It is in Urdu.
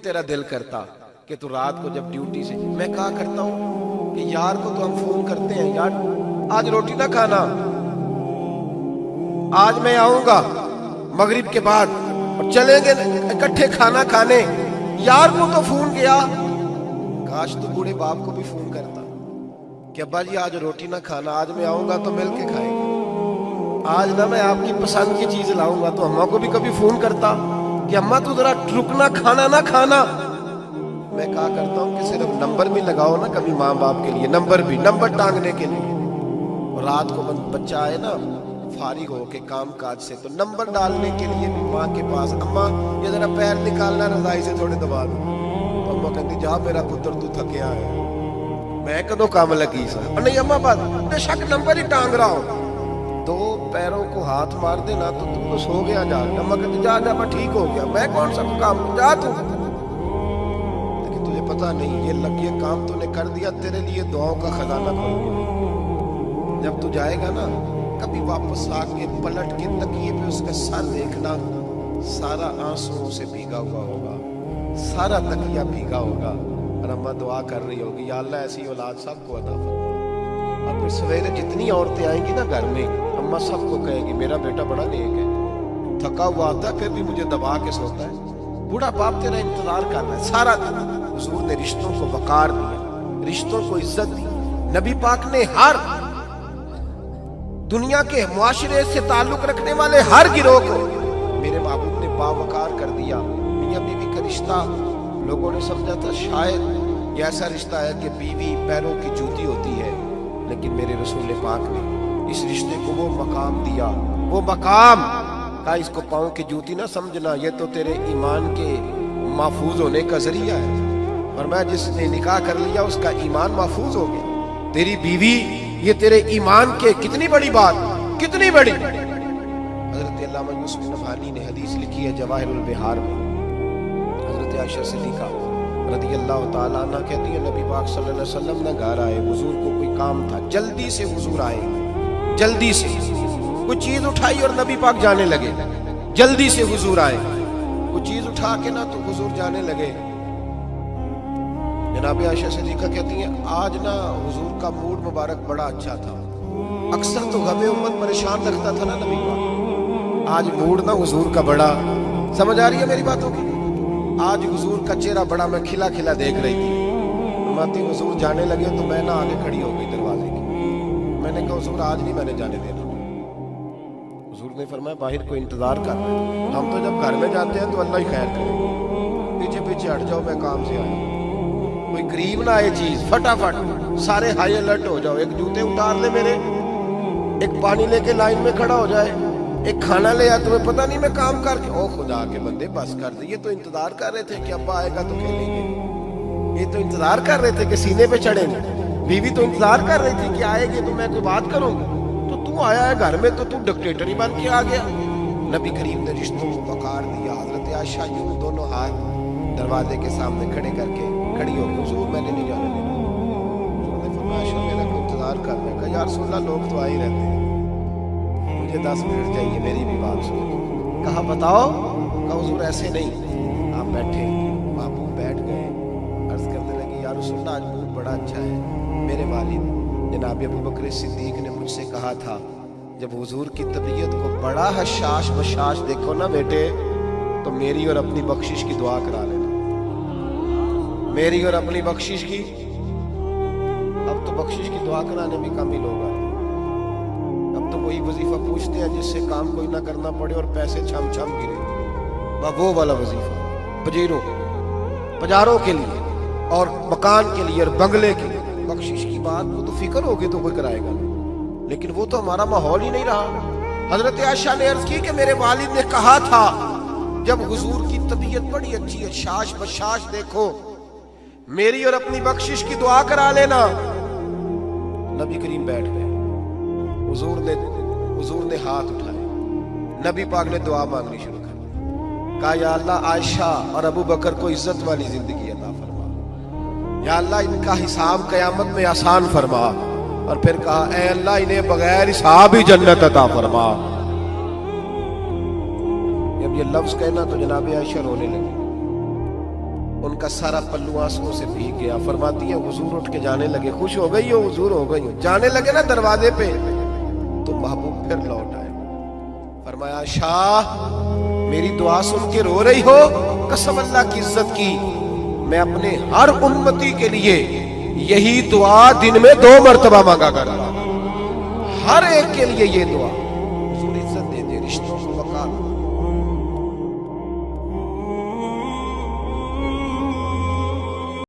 تیرا دل کرتا کہ تو رات کو جب ڈیوٹی سے، میں کہا کرتا ہوں کہ یار کو تو ہم فون کرتے ہیں، یار آج روٹی نہ کھانا، آج میں آؤں گا مغرب کے بعد اور چلیں گے اکٹھے کھانا کھانے، یار کو تو فون کیا، کاش تو بوڑھے باپ کو بھی فون کرتا کہ ابا جی آج روٹی نہ کھانا، آج میں آؤں گا تو مل کے کھائیں گے، آج نہ میں آپ کی پسند کی چیز لاؤں گا، تو اماں کو بھی کبھی فون کرتا کہ اماں تو ذرا رکنا، کھانا نہ کھانا۔ میں کہا کرتا ہوں کہ صرف نمبر بھی لگاؤ نا کبھی ماں باپ کے لیے، نمبر ٹانگنے کے لیے، اور رات کو بچہ آئے نا فارغ ہو کے کام کاج سے تو نمبر ڈالنے کے لیے بھی ماں کے پاس، اماں یہ ذرا پیر نکالنا رضائی سے تھوڑے دبا دو، تو اماں کہتی جا میرا پتر تو تھکیا ہے، میں کدو کام لگی سا، اور نہیں اماں بات بے شک نمبر ہی ٹانگ رہا ہوں، دو پیروں کو ہاتھ مار دینا تو تم تو سو گیا جا، اماں کہتی جا جا میں ٹھیک ہو گیا، میں کون سا کام جا تو، لیکن تجھے پتا نہیں یہ کام تو نے کر دیا، تیرے لیے دعاؤں کا خزانہ کھول گیا، جب تو جائے گا نا کبھی واپس آ کے پلٹ کے تکیے پہ اس کا سر دیکھنا، سارا آنسوؤں سے بھیگا ہوا ہوگا، سارا تکیہ بھیگا ہوگا، اور اماں دعا کر رہی ہوگی یا اللہ ایسی اولاد سب کو عطا فرما، اور پھر سویرے جتنی عورتیں آئیں گی نا گھر میں، اماں سب کو کہے گی میرا بیٹا بڑا نیک ہے، تھکا ہوا آتا ہے پھر بھی مجھے دبا کے سوتا ہے، بوڑھا باپ تیرا انتظار کر رہا ہے سارا دن۔ حضور نے رشتوں کو وقار دیا، رشتوں کو عزت دی، نبی پاک نے ہر دنیا کے معاشرے سے تعلق رکھنے والے ہر گروہ کو میرے محبوب نے باوقار کر دیا۔ میاں بیوی کا رشتہ لوگوں نے سمجھا تھا شاید یہ ایسا رشتہ ہے کہ بیوی پیروں کی جوتی ہوتی ہے، لیکن میرے رسول پاک نے اس رشتے کو وہ مقام دیا، وہ مقام کہا اس کو پاؤں کی جوتی نہ سمجھنا، یہ تو تیرے ایمان کے محفوظ ہونے کا ذریعہ ہے، اور میں جس نے نکاح کر لیا اس کا ایمان محفوظ ہو گیا، تیری بیوی یہ تیرے ایمان کے کتنی بڑی بات، کتنی بڑی۔ حضرت علامہ یوسف نبہانی نے حدیث لکھی ہے جواہر البحار میں، حضرت عائشہ صدیقہ رضی اللہ تعالیٰ عنہ کہتی ہے نبی پاک صلی اللہ علیہ وسلم نہ گھر آئے، حضور کو کوئی کام تھا، جلدی سے حضور آئے، جلدی سے کوئی چیز اٹھائی اور نبی پاک جانے لگے، جلدی سے حضور آئے، کوئی چیز اٹھا کے نہ تو حضور جانے لگے۔ جناب عائشہ صدیقہ کہتی ہیں آج نا حضور کا موڈ مبارک بڑا اچھا تھا، اکثر تو غم امت پریشان رکھتا تھا نا نبی پاک، آج موڈ نا حضور کا بڑا، سمجھ آ رہی ہے میری باتوں کی، آج حضور کا چہرہ بڑا میں کھلا کھلا دیکھ رہی تھی، فرماتی حضور جانے لگے تو میں نہ آگے کھڑی ہو گئی دروازے کی، میں نے کہا حضور آج نہیں میں نے جانے دینا، حضور نے فرمایا باہر کوئی انتظار کر رہا ہے، ہم تو جب گھر میں جاتے ہیں تو اللہ ہی خیر کرے، پیچھے پیچھے ہٹ جاؤ میں کام سے آیا، کوئی قریب نہ آئے چیز، فٹافٹ سارے ہائی الرٹ ہو جاؤ، ایک جوتے اتار لے میرے، ایک پانی لے کے لائن میں کھڑا ہو جائے، ایک کھانا لے آ، تمہیں پتہ نہیں میں کام کر کے، او خدا کے بندے بس کر دے، یہ تو انتظار کر رہے تھے کہ ابا آئے گا تو کھیلیں گے، یہ تو انتظار کر رہے تھے کہ سینے پہ چڑھیں گے، بیوی تو انتظار کر رہی تھی کہ آئے گی تو میں کوئی بات کروں گا، تو آیا ہے گھر میں تو ڈکٹیٹر ہی بن کے آ گیا۔ نبی کریم نے رشتوں کو وقار دیا، حضرت عائشہ یوں دونوں ہاتھ دروازے کے سامنے کھڑے کر کے کھڑی ہو گئی، حضور میں نے نہیں جانے دینا، حضور نے فرمایا عائشہ میرا کوئی انتظار کر رہا ہے، کہا یا رسول اللہ لوگ تو آ ہی رہتے ہیں، مجھے 10 منٹ چاہیے میری بھی بات سنو، کہا بتاؤ، کہا حضور ایسے نہیں، آپ بیٹھے، محبوب بیٹھ گئے، عرض کرنے لگی یا رسول اللہ آج موڈ بڑا اچھا ہے، میرے والد جناب ابو بکر صدیق نے مجھ سے کہا تھا جب حضور کی طبیعت کو بڑا حشاش بشاش دیکھو نا بیٹے تو میری اور اپنی بخشش کی دعا کرا لینا، میری اور اپنی بخشش کی، اب تو بخشش کی دعا کرانے بھی کم ہی لوگ آتے ہیں، اب تو وہی وظیفہ پوچھتے ہیں جس سے کام کوئی نہ کرنا پڑے اور پیسے چھم چھم گرے، وہ والا وظیفہ پجاروں کے لیے اور مکان کے لیے اور بنگلے کے لیے، بخشش کی بات وہ تو فکر ہوگی تو کوئی کرائے گا، لیکن وہ تو ہمارا ماحول ہی نہیں رہا۔ حضرت عائشہ نے عرض کی کہ میرے والد نے کہا تھا جب حضور کی طبیعت بڑی اچھی ہے شاش بشاش دیکھو میری اور اپنی بخشش کی دعا کرا لینا۔ نبی کریم بیٹھ گئے، حضور نے ہاتھ اٹھائے، نبی پاک نے دعا مانگنی شروع کر دی، کہا یا اللہ عائشہ اور ابو بکر کو عزت والی زندگی عطا فرما، یا اللہ ان کا حساب قیامت میں آسان فرما، اور پھر کہا اے اللہ انہیں بغیر حساب ہی جنت عطا فرما۔ جب یہ لفظ کہنا تو جناب عائشہ رونے لگی، ان کا سارا پلو آنسوؤں سے بھیگ گیا. فرماتی ہیں حضور اٹھ کے جانے لگے. خوش ہو گئی ہو حضور؟ ہو گئی ہو. جانے لگے نا دروازے پہ تو محبوب پھر لوٹ آئے. فرمایا شاہ میری دعا سن کے رو رہی ہو؟ قسم اللہ کی عزت کی میں اپنے ہر امتی کے لیے یہی دعا دن میں 2 مرتبہ مانگا کرا. ہر ایک کے لیے یہ دعا. حضور عزت دے دے، رشتوں کو وقار